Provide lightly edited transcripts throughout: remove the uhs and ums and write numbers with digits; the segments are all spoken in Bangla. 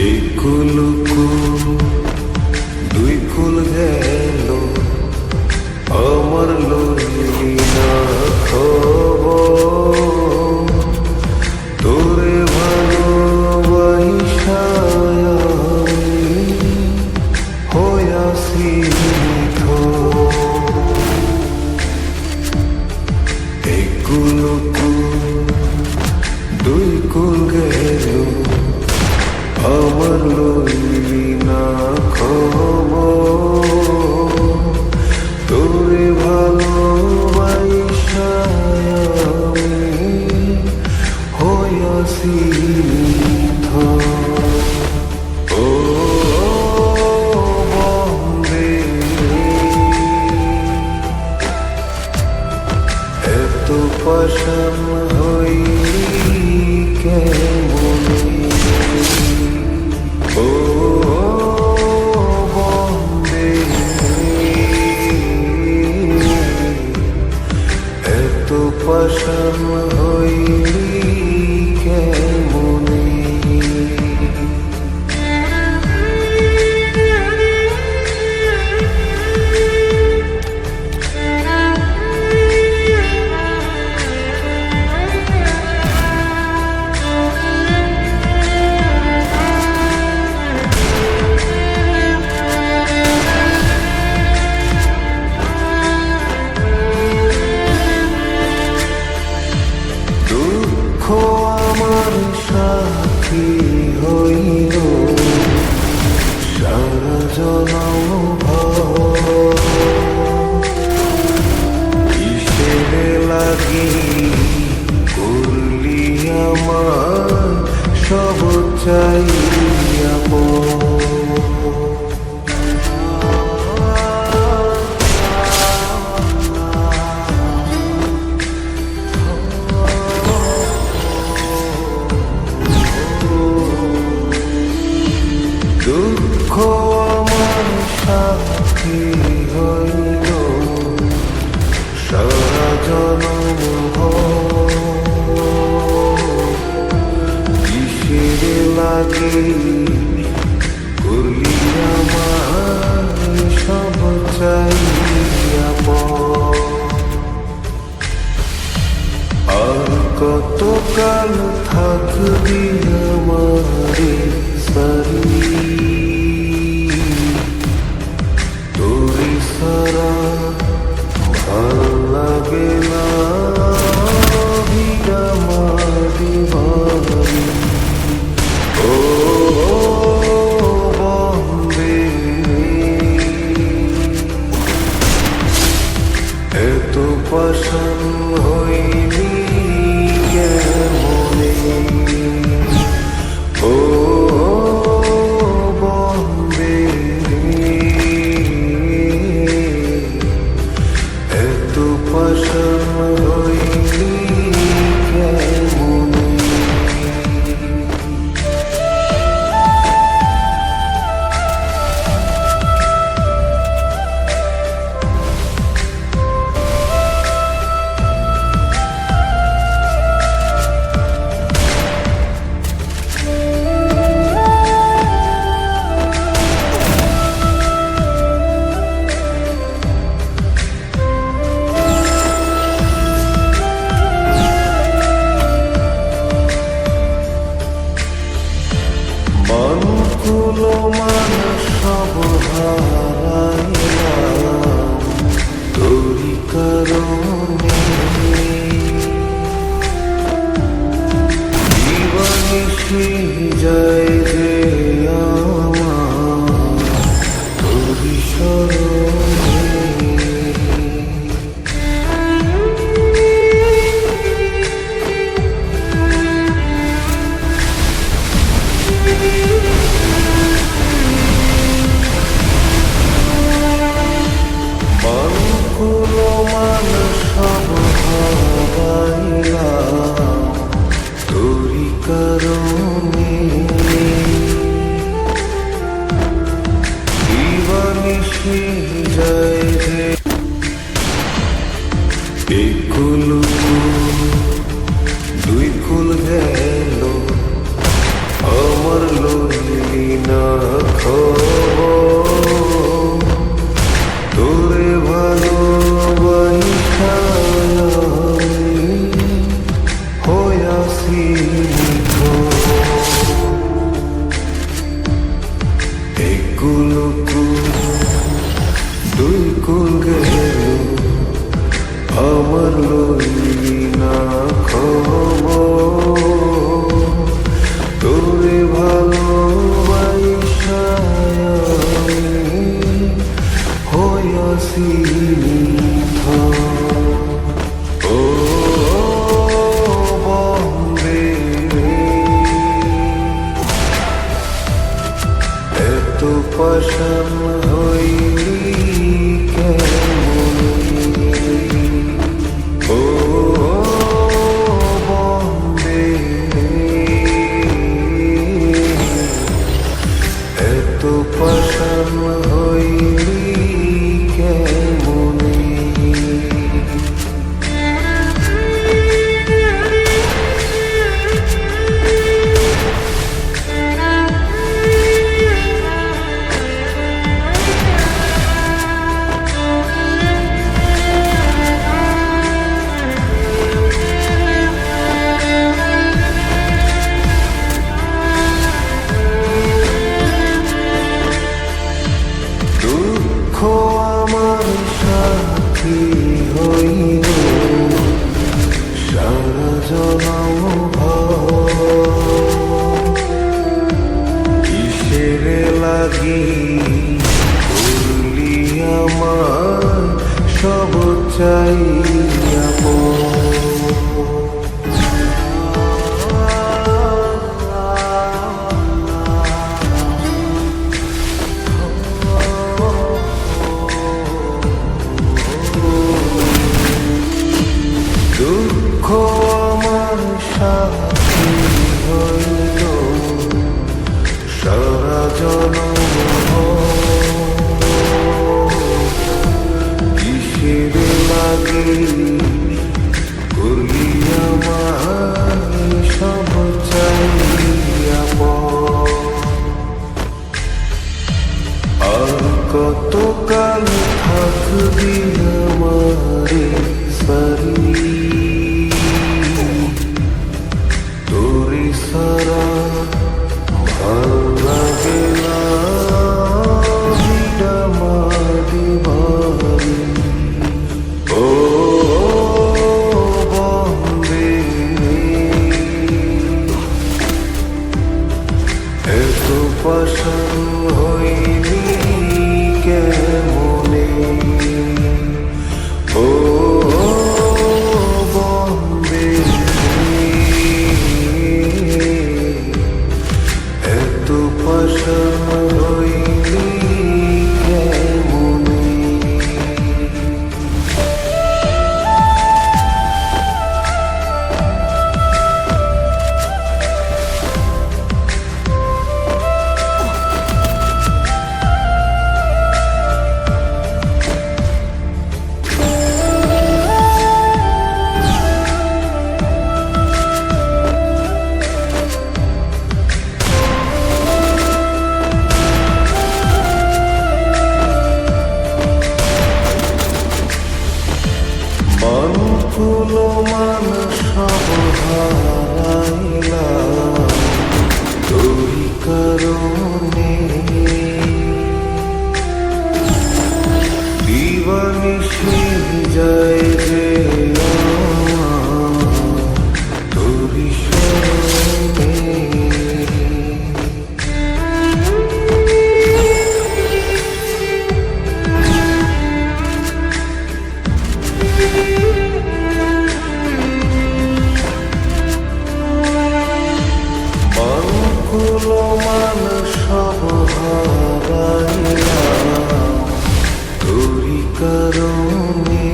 একুলুকু দুই কুল গেল আমার লইলি না খবর তোরে ভালোবাসা হইয়াছি একুলুকু দুই কুল গেল আমার লইলি না খবর তোরে ভালোবাসা হইয়াছি ও বন্দে এত পাশান হইলি কেমনে ও বন্দে এত পাশান হইলি কেমনে দুঃখ আমার সাথী হইল সারা জনম কিসের লাগি করলি আমার সব চাইয়া দুঃখ আমার সাথী হইল সারা জনম কিসের লাগে করলি আমার সব চাইয়া আর কতকাল থাকবি আমারে সারি তোরে সারা ভাল লাগে না মারি বাড়ি ও বন্দে এত পাশান হইলি কেমনে ও বন্দে এত পাশান হইলি কেমনে মনকুলো মান সব হারাইলাম তোরি কারণে দিবানিশি যায় যে আমার তোরি শরণে মনকুলো মান সব হারাইলাম তোরি কারণে স্নিগ্ধ। ও বন্দে এত পাষাণ হইলি কেমনে? ও বন্দে এত পাষাণ হইলি কেমনে? দুঃখ আমার সাথী হইল সারা জনম ভর। কিসের লাগি করলি আমার সব চাইয়া দুঃখ আমার সাথী হইল সারা জনম কিসের লাগে করলি আমার সব চাইয়া আর কতকাল থাকবি আমারে সারি? তোরে সারা ভাল লাগে না মারি বাড়ি। ও বন্দে এত পাষাণ হইলি কেমনে? ও বন্দে এত পাষাণ হইলি কেমনে? মন ফুলো মান সব হারাইলাম তোরি কারণে। দিবানিশি যায় যে আমার তোরি স্মরণে। মনগুলো মান সব হারাইলাম তোরি কারণে।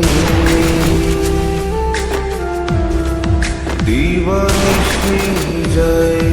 দিবানিশি যায়